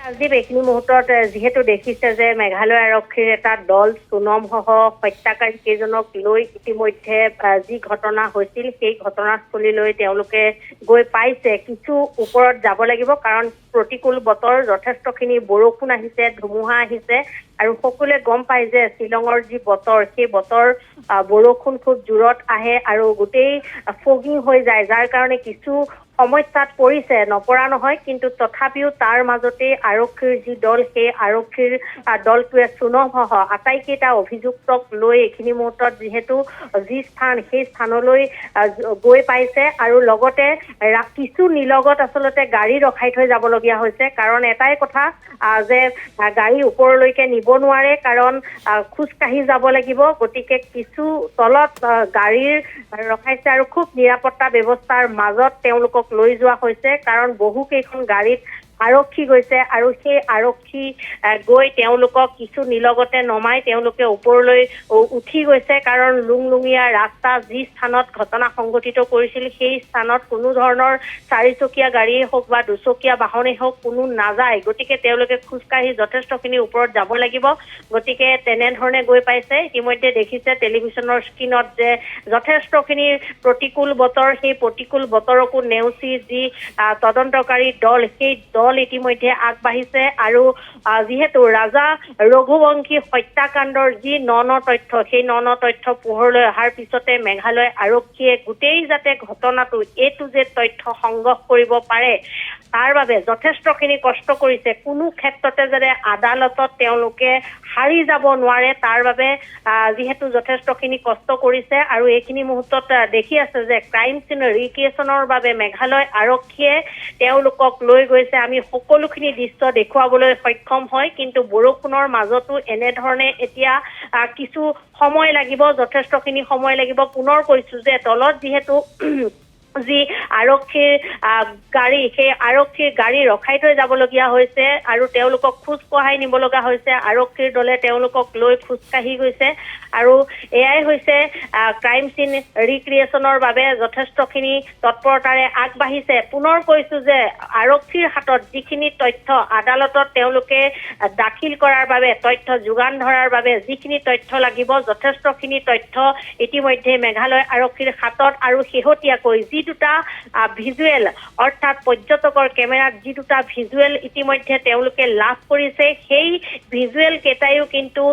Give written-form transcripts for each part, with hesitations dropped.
ৰাজদীপ এইখিনি মুহূৰ্তত যিহেতু দেখিছে যে মেঘালয় আৰক্ষীৰ এটা দল সোণমসহ হত্যাকাৰী কেইজনক লৈ ইতিমধ্যে যি ঘটনা হৈছিল সেই ঘটনাস্থলীলৈ তেওঁলোকে গৈ পাইছে। কিছু ওপৰত যাব লাগিব কাৰণ প্ৰতিকূল বতৰ, যথেষ্টখিনি বৰষুণ আহিছে, ধুমুহা আহিছে আৰু সকলোৱে গম পায় যে শ্বিলঙৰ যি বতৰ সেই বতৰ বৰষুণ খুব জোৰত আহে আৰু গোটেই ফগিং হৈ যায়, যাৰ কাৰণে কিছু সমস্যাত পৰিছে, নপৰা নহয়, কিন্তু তথাপিও তাৰ মাজতে আৰক্ষীৰ যি দল সেই আৰক্ষীৰ দলটোৱে সোণমসহ আটাইকেইটা অভিযুক্তক লৈ এইখিনি মুহূৰ্তত যিহেতু যি স্থান সেই স্থানলৈ গৈ পাইছে আৰু লগতে কিছু নিলগত আচলতে গাড়ী ৰখাই থৈ যাবলগীয়া হৈছে। কাৰণ এটাই কথা যে গাড়ী ওপৰলৈকে নিব নোৱাৰে, কাৰণ খোজকাঢ়ি যাব লাগিব, গতিকে কিছু তলত গাড়ীৰ ৰখাইছে আৰু খুব নিৰাপত্তা ব্যৱস্থাৰ মাজত তেওঁলোকক লৈ যোৱা হৈছে। কাৰণ বহু কেইখন গাড়ীত আৰক্ষী গৈছে আৰু সেই আৰক্ষী গৈ তেওঁলোকক কিছু নিলগতে নমাই তেওঁলোকে ওপৰলৈ উঠি গৈছে। কাৰণ লুংলুঙীয়া ৰাস্তা যি স্থানত ঘটনা সংঘটিত কৰিছিল সেই স্থানত কোনো ধৰণৰ চাৰিচকীয়া গাড়ীয়ে হওক বা দুচকীয়া বাহনেই হওক কোনো নাযায়, গতিকে তেওঁলোকে খোজকাঢ়ি যথেষ্টখিনি ওপৰত যাব লাগিব। গতিকে তেনেধৰণে গৈ পাইছে। ইতিমধ্যে দেখিছে টেলিভিশ্যনৰ স্ক্ৰীণত যে যথেষ্টখিনি প্ৰতিকূল বতৰ, সেই প্ৰতিকূল বতৰকো নেওচি যি তদন্তকাৰী দল সেই দল ইতিমধ্যে আগবাঢ়িছে আৰু যিহেতু ৰাজা ৰঘুবংশী হত্যাকাণ্ডৰ যি ন তথ্য সেই ন তথ্য পোহৰলৈ অহাৰ পিছতে মেঘালয় আৰক্ষীয়ে গোটেই যাতে ঘটনাটো এইটো যে তথ্য সংগ্ৰহ কৰিব পাৰে তাৰ বাবে যথেষ্টখিনি কষ্ট কৰিছে। কোনো ক্ষেত্ৰতে যাতে আদালতত তেওঁলোকে হাৰি যাব নোৱাৰে তাৰ বাবে যিহেতু যথেষ্টখিনি কষ্ট কৰিছে আৰু এইখিনি মুহূৰ্তত দেখি আছে যে ক্ৰাইম চিন ৰিক্ৰিয়েশ্যনৰ বাবে মেঘালয় আৰক্ষীয়ে তেওঁলোকক লৈ গৈছে। আমি সকলোখিনি দৃশ্য দেখুৱাবলৈ সক্ষম হয়, কিন্তু বৰষুণৰ মাজতো এনেধৰণে এতিয়া কিছু সময় লাগিব, যথেষ্টখিনি সময় লাগিব। পুনৰ কৈছো যে তলত যিহেতু যি আৰক্ষীৰ গাড়ী সেই আৰক্ষীৰ গাড়ী ৰখাই থৈ যাবলগীয়া হৈছে আৰু তেওঁলোকক খোজ কঢ়াই নিব লগা হৈছে। আৰক্ষীৰ দলে তেওঁলোকক লৈ খোজকাঢ়ি গৈছে আৰু এয়াই হৈছে ক্ৰাইম চিন ৰিক্ৰিয়েশ্যনৰ বাবে যথেষ্টখিনি তৎপৰতাৰে আগবাঢ়িছে। পুনৰ কৈছো যে আৰক্ষীৰ হাতত যিখিনি তথ্য আদালতত তেওঁলোকে দাখিল কৰাৰ বাবে, তথ্য যোগান ধৰাৰ বাবে যিখিনি তথ্য লাগিব, যথেষ্টখিনি তথ্য ইতিমধ্যে মেঘালয় আৰক্ষীৰ হাতত আৰু শেহতীয়াকৈ যি দুটা ভিজুৱেল অৰ্থাৎ পৰ্যটকৰ কেমেৰাত যি দুটা ভিজুৱেল ইতিমধ্যে তেওঁলোকে লাভ কৰিছে, সেই ভিজুৱেল কেইটাইও কিন্তু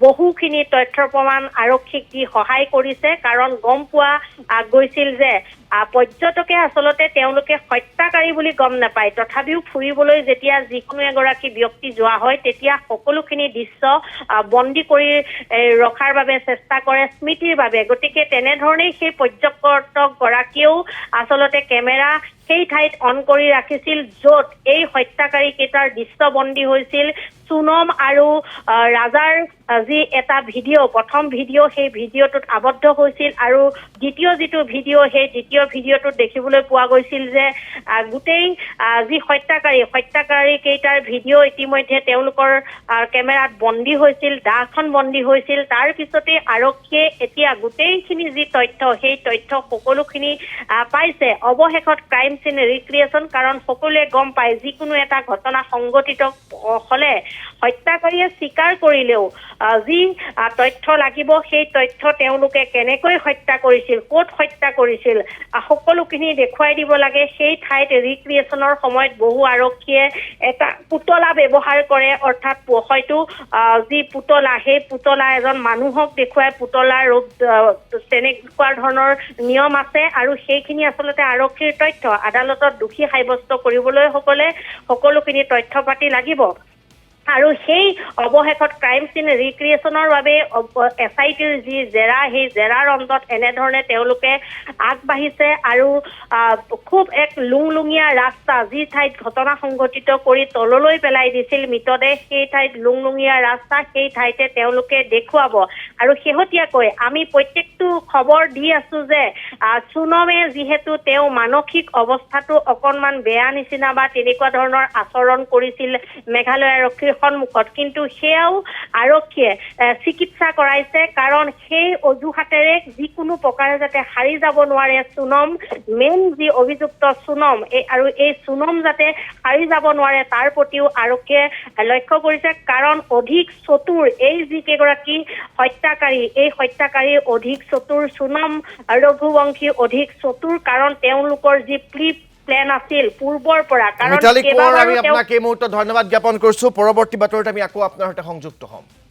বহুখিনি তথ্য প্ৰমাণ আৰক্ষীক দি সহায় কৰিছে। কাৰণ গম পোৱা গৈছিল যে পৰ্যটকে আচলতে তেওঁলোকে হত্যাকাৰী বুলি গম নাপায়, তথাপিও ফুৰিবলৈ যেতিয়া যিকোনো এগৰাকী ব্যক্তি যোৱা হয় তেতিয়া সকলোখিনি দৃশ্য বন্দী কৰি ৰখাৰ বাবে চেষ্টা কৰে স্মৃতিৰ বাবে। গতিকে তেনেধৰণেই সেই পৰ্যটকগৰাকীয়েও আচলতে কেমেৰা সেই ঠাইত অন কৰি ৰাখিছিল য'ত এই হত্যাকাৰী কেইটাৰ দৃশ্যবন্দী হৈছিল। সোণম আৰু ৰাজাৰ যি এটা ভিডিঅ', প্ৰথম ভিডিঅ', সেই ভিডিঅ'টোত আবদ্ধ হৈছিল আৰু দ্বিতীয় যিটো ভিডিঅ', সেই দ্বিতীয় ভিডিঅ'টোত দেখিবলৈ পোৱা গৈছিল যে গোটেই যি হত্যাকাৰী কেইটাৰ ভিডিঅ' ইতিমধ্যে তেওঁলোকৰ কেমেৰাত বন্দী হৈছিল, দাখন বন্দী হৈছিল। তাৰ পিছতে আৰক্ষীয়ে এতিয়া গোটেইখিনি যি তথ্য সেই তথ্য সকলোখিনি পাইছে। অৱশেষত ক্ৰাইম চিন ৰিক্ৰিয়েশ্যন, কাৰণ সকলোৱে গম পায় যিকোনো এটা ঘটনা সংঘটিত হ'লে হত্যাকাৰীয়ে স্বীকাৰ কৰিলেও যি তথ্য লাগিব সেই তথ্য তেওঁলোকে কেনেকৈ হত্যা কৰিছিল, ক'ত হত্যা কৰিছিল, সকলোখিনি দেখুৱাই দিব লাগে। সেই ঠাইত ৰিক্ৰিয়েশ্যনৰ সময়ত বহু আৰক্ষীয়ে এটা পুতলা ব্যৱহাৰ কৰে, অৰ্থাৎ হয়তো যি পুতলা সেই পুতলা এজন মানুহক দেখুৱাই পুতলাৰ ৰূপ, তেনেকুৱা ধৰণৰ নিয়ম আছে আৰু সেইখিনি আচলতে আৰক্ষীৰ তথ্য। আদালতত দোষী সাব্যস্ত কৰিবলৈ হ'লে সকলোখিনি তথ্য পাতি লাগিব আৰু সেই অৱশেষত ক্ৰাইম চিন ৰিক্ৰিয়েশ্যনৰ বাবে SITৰ যি জেৰা, সেই জেৰাৰ অন্তত এনেধৰণে তেওঁলোকে আগবাঢ়িছে আৰু খুব এক লুংলুঙীয়া ৰাস্তা, যি ঠাইত ঘটনা সংঘটিত কৰি তললৈ পেলাই দিছিল মৃতদেহ, সেই ঠাইত লুংলুঙীয়া ৰাস্তা, সেই ঠাইতে তেওঁলোকে দেখুৱাব। আৰু শেহতীয়াকৈ আমি প্ৰত্যেকটো খবৰ দি আছো যে সোণমে যিহেতু তেওঁ মানসিক অৱস্থাটো অকণমান বেয়া নিচিনা বা তেনেকুৱা ধৰণৰ আচৰণ কৰিছিল মেঘালয় আৰক্ষীৰ আৰক্ষীৰ সন্মুখত কিন্তু সেয়াও আৰক্ষীয়ে চিকিৎসা কৰাইছে কাৰণ সেই অজুহাতেৰে যিকোনো প্ৰকাৰে যাতে সাৰি যাব নোৱাৰে সুনম মেইন যি অভিযুক্ত সুনম আৰু এই সুনম যাতে সাৰি যাব নোৱাৰে তাৰ প্ৰতিও আৰক্ষীয়ে লক্ষ্য কৰিছে কাৰণ অধিক চতুৰ এই যিকেইগৰাকী হত্যাকাৰী এই হত্যাকাৰী অধিক চতুৰ সুনম ৰঘুবংশী অধিক চতুৰ কাৰণ তেওঁলোকৰ যি প্লেন আছিল পূৰ্বৰ পৰা কাৰণ মিতালী কোঁৱৰ আমি আপোনাক এই মুহূৰ্তত ধন্যবাদ জ্ঞাপন কৰিছো পৰৱৰ্তী বাতৰিত আমি আকৌ আপোনাৰ সৈতে সংযুক্ত হ'ম